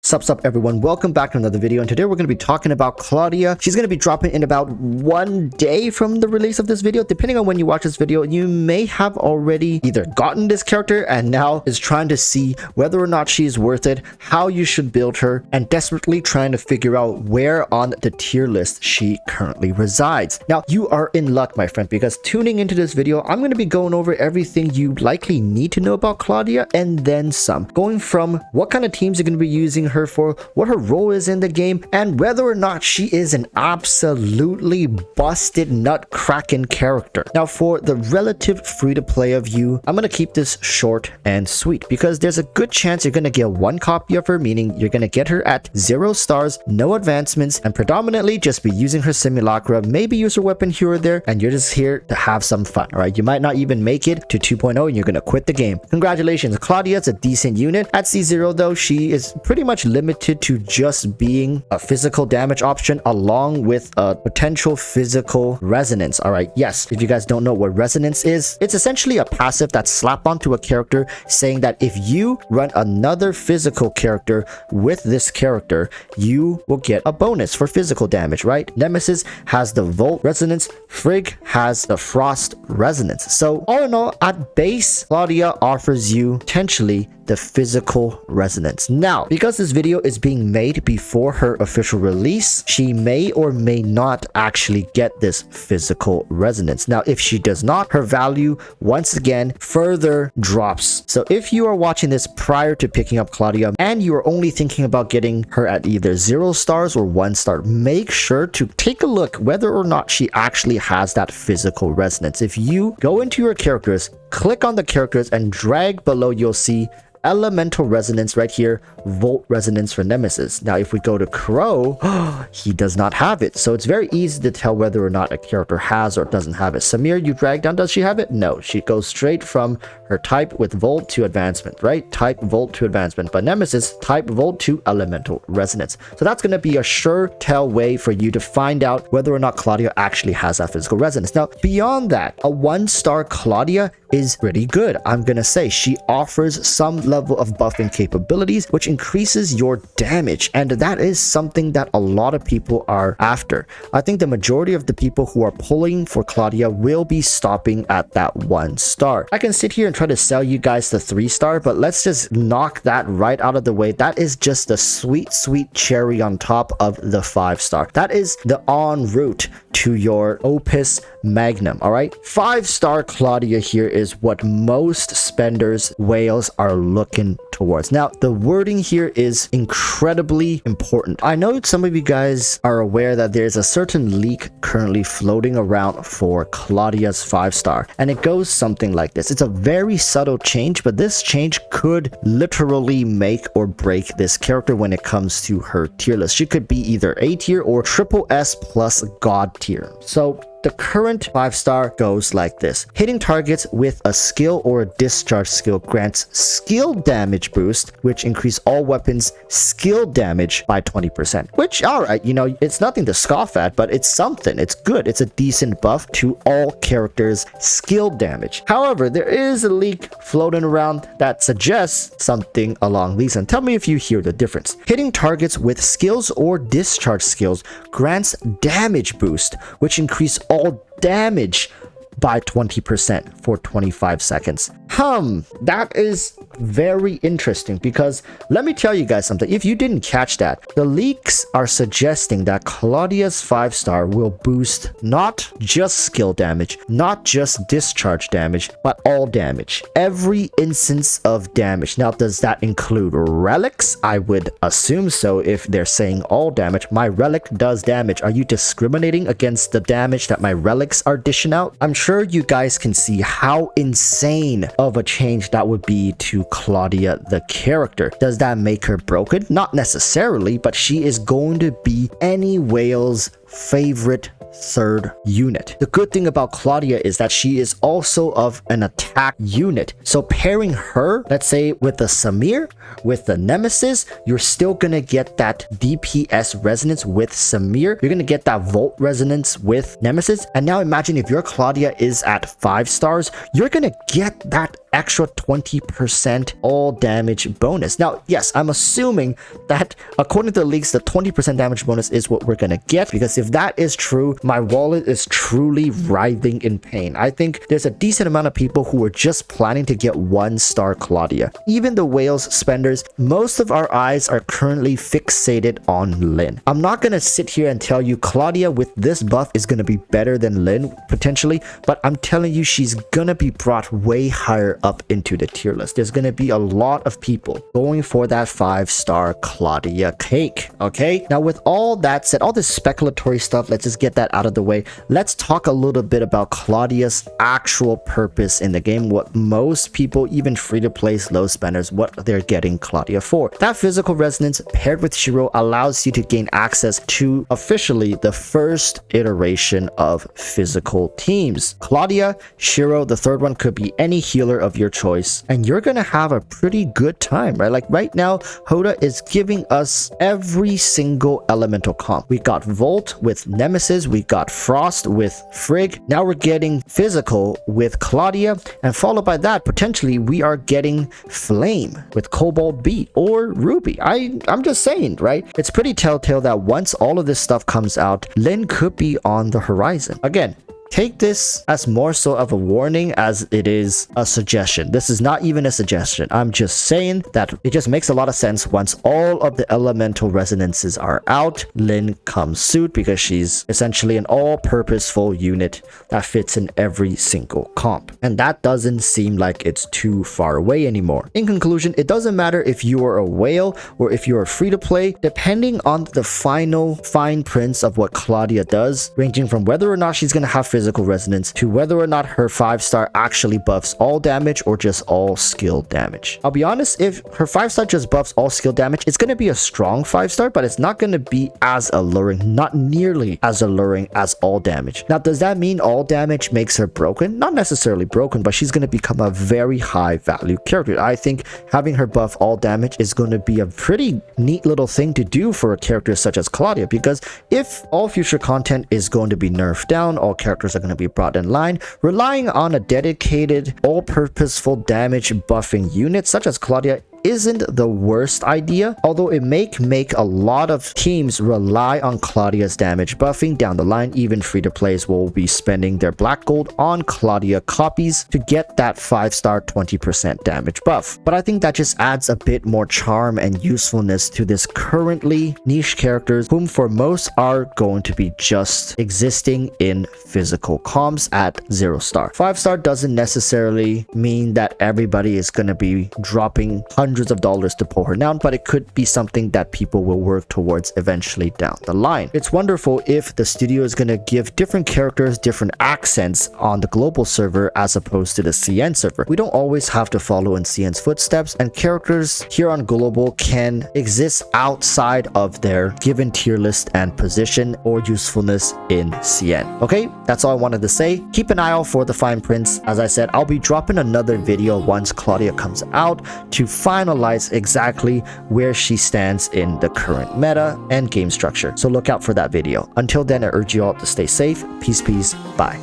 Sup everyone, welcome back to another video, and today we're going to be talking about Claudia. She's going to be dropping in about 1 day from the release of this video. Depending on when you watch this video, you may have already either gotten this character and now is trying to see whether or not she's worth it, how you should build her, and desperately trying to figure out where on the tier list she currently resides. Now, you are in luck, my friend, because tuning into this video, I'm going to be going over everything you likely need to know about Claudia and then some. Going from what kind of teams you're going to be using her for, what her role is in the game, and whether or not she is an absolutely busted nut-cracking character. Now, for the relative free-to-play of you, I'm going to keep this short and sweet because there's a good chance you're going to get 1 copy of her, meaning you're going to get her at 0 stars, no advancements, and predominantly just be using her simulacra, maybe use her weapon here or there, and you're just here to have some fun, all right? You might not even make it to 2.0 and you're going to quit the game. Congratulations, Claudia's a decent unit. At C0 though, she is pretty much limited to just being a physical damage option along with a potential physical resonance. All right, yes, if you guys don't know what resonance is, it's essentially a passive that's slapped onto a character saying that if you run another physical character with this character, you will get a bonus for physical damage, right? Nemesis has the Volt resonance, Frigg has the Frost resonance. So all in all, at base, Claudia offers you potentially the physical resonance. Now, because this video is being made before her official release, she may or may not actually get this physical resonance. Now, if she does not, her value once again further drops. So if you are watching this prior to picking up Claudia and you are only thinking about getting her at either 0 stars or 1 star, make sure to take a look whether or not she actually has that physical resonance. If you go into your characters, click on the characters and drag below, you'll see elemental resonance right here, Volt resonance for Nemesis. Now if we go to Crow, he does not have it, so it's very easy to tell whether or not a character has or doesn't have it. Samir, you drag down, does she have it? No, she goes straight from her type with Volt to advancement, right? Type Volt to advancement, but Nemesis type Volt to elemental resonance. So that's going to be a sure tell way for you to find out whether or not Claudia actually has that physical resonance. Now beyond that, a 1-star Claudia is pretty good. I'm gonna say she offers some level of buffing capabilities which increases your damage, and that is something that a lot of people are after. I think the majority of the people who are pulling for Claudia will be stopping at that 1 star. I can sit here and try to sell you guys the 3-star, but let's just knock that right out of the way. That is just the sweet cherry on top of the 5-star. That is the en route to your opus magnum. All right, 5-star Claudia here is what most spenders whales are looking towards. Now the wording here is incredibly important. I know some of you guys are aware that there's a certain leak currently floating around for Claudia's 5-star, and it goes something like this. It's a very subtle change, but this change could literally make or break this character when it comes to her tier list. She could be either A tier or triple S plus God tier. So the current 5-star goes like this. Hitting targets with a skill or a discharge skill grants skill damage boost, which increase all weapons skill damage by 20%. Which, alright, you know, it's nothing to scoff at, but it's something. It's good. It's a decent buff to all characters' skill damage. However, there is a leak floating around that suggests something along these lines. Tell me if you hear the difference. Hitting targets with skills or discharge skills grants damage boost, which increase all damage by 20% for 25 seconds. That is very interesting because let me tell you guys something. If you didn't catch that, the leaks are suggesting that Claudia's 5-star will boost not just skill damage, not just discharge damage, but all damage. Every instance of damage. Now, does that include relics? I would assume so if they're saying all damage. My relic does damage. Are you discriminating against the damage that my relics are dishing out? I'm sure you guys can see how insane of a change that would be to Claudia the character. Does that make her broken? Not necessarily, but she is going to be any whale's favorite third unit. The good thing about Claudia is that she is also of an attack unit. So pairing her, let's say with the Samir, with the Nemesis, you're still gonna get that DPS resonance with Samir. You're gonna get that Volt resonance with Nemesis. And now imagine if your Claudia is at 5 stars, you're gonna get that extra 20% all damage bonus. Now, yes, I'm assuming that according to the leaks, the 20% damage bonus is what we're gonna get, because if that is true, my wallet is truly writhing in pain. I think there's a decent amount of people who are just planning to get 1-star Claudia. Even the whales spenders, most of our eyes are currently fixated on Lyn. I'm not gonna sit here and tell you Claudia with this buff is gonna be better than Lyn potentially, but I'm telling you she's gonna be brought way higher up into the tier list. There's gonna be a lot of people going for that 5-star Claudia cake. Okay, now with all that said, all this speculatory stuff, let's just get that out of the way. Let's talk a little bit about Claudia's actual purpose in the game, what most people, even free-to-play slow spenders, what they're getting Claudia for. That physical resonance paired with Shiro allows you to gain access to officially the first iteration of physical teams. Claudia, Shiro, the third one could be any healer of your choice, and you're gonna have a pretty good time, right? Like right now, Hoda is giving us every single elemental comp. We got Volt with Nemesis, we got Frost with Frigg, now we're getting physical with Claudia, and followed by that, potentially we are getting Flame with Cobalt Beat or Ruby. I'm just saying, right? It's pretty telltale that once all of this stuff comes out, Lyn could be on the horizon. Again, take this as more so of a warning as it is a suggestion. This is not even a suggestion. I'm just saying that it just makes a lot of sense once all of the elemental resonances are out, Lyn comes suit, because she's essentially an all-purposeful unit that fits in every single comp. And that doesn't seem like it's too far away anymore. In conclusion, it doesn't matter if you are a whale or if you're free to play, depending on the final fine prints of what Claudia does, ranging from whether or not she's going to have physical resonance to whether or not her 5-star actually buffs all damage or just all skill damage. I'll be honest, if her 5-star just buffs all skill damage, it's going to be a strong 5-star, but it's not going to be as alluring, not nearly as alluring as all damage. Now, does that mean all damage makes her broken? Not necessarily broken, but she's going to become a very high value character. I think having her buff all damage is going to be a pretty neat little thing to do for a character such as Claudia, because if all future content is going to be nerfed down, all characters are going to be brought in line, relying on a dedicated all-purposeful damage buffing unit such as Claudia isn't the worst idea, although it may make a lot of teams rely on Claudia's damage buffing down the line. Even free-to-plays will be spending their black gold on Claudia copies to get that 5-star 20% damage buff. But I think that just adds a bit more charm and usefulness to this currently niche characters, whom for most are going to be just existing in physical comps at 0-star. 5-star doesn't necessarily mean that everybody is going to be dropping hundreds of dollars to pull her down, but it could be something that people will work towards eventually down the line. It's wonderful if the studio is going to give different characters different accents on the global server as opposed to the CN server. We don't always have to follow in CN's footsteps, and characters here on global can exist outside of their given tier list and position or usefulness in CN. Okay, that's all I wanted to say. Keep an eye out for the fine prints. As I said, I'll be dropping another video once Claudia comes out to finalize exactly where she stands in the current meta and game structure. So look out for that video. Until then, I urge you all to stay safe. Peace, bye.